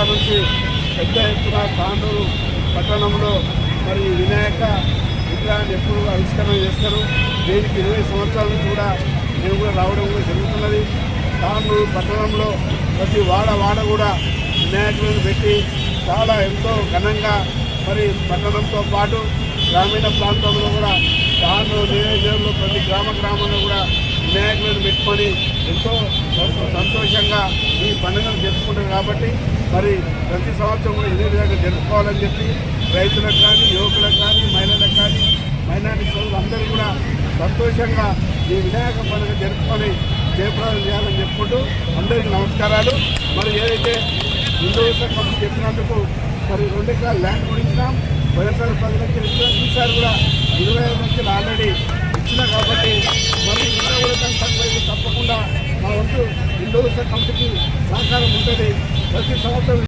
నుంచి పెద్ద ఎత్తున తాండూరు పట్టణంలో మరి వినాయక విగ్రహాన్ని ఎప్పుడు ఆవిష్కరణ చేస్తారు. దీనికి 20 సంవత్సరాల నుంచి కూడా నేను కూడా రావడం కూడా జరుగుతున్నది. తాండూరు పట్టణంలో ప్రతి వాడ కూడా వినాయకులను పెట్టి చాలా ఎంతో ఘనంగా మరి పట్టణంతో పాటు గ్రామీణ ప్రాంతంలో కూడా తాండూరు నియోజకవర్గంలో ప్రతి గ్రామంలో కూడా వినాయకులను పెట్టుకొని ఎంతో సంతోషంగా ఈ పండుగను జరుపుకుంటారు. కాబట్టి మరి ప్రతి సంవత్సరం కూడా ఇదే విధంగా జరుపుకోవాలని చెప్పి రైతులకు కానీ, యువకులకు కానీ, మహిళలకు కానీ, మైనారిటీ సోదరులు అందరూ కూడా సంతోషంగా ఈ వినాయక పండుగ జరుపుకొని జయప్రదం చేయాలని చెప్పుకుంటూ అందరికీ నమస్కారాలు. మరి ఏదైతే హిందూ కమిటీ చెప్పినందుకు మరి 2 ఎకరాల ల్యాండ్ కూడా ఇచ్చినాం. పోయినసారి 10 లక్షలు ఇచ్చినాం. ఈసారి కూడా 25 లక్షలు ఆల్రెడీ ఇచ్చినా కాబట్టి మరి ఇంకా కూడా దాని తప్పకుండా మా వంతు హిందూ కమిటీకి సహకారం ఉంటుంది. ప్రతి సంవత్సరం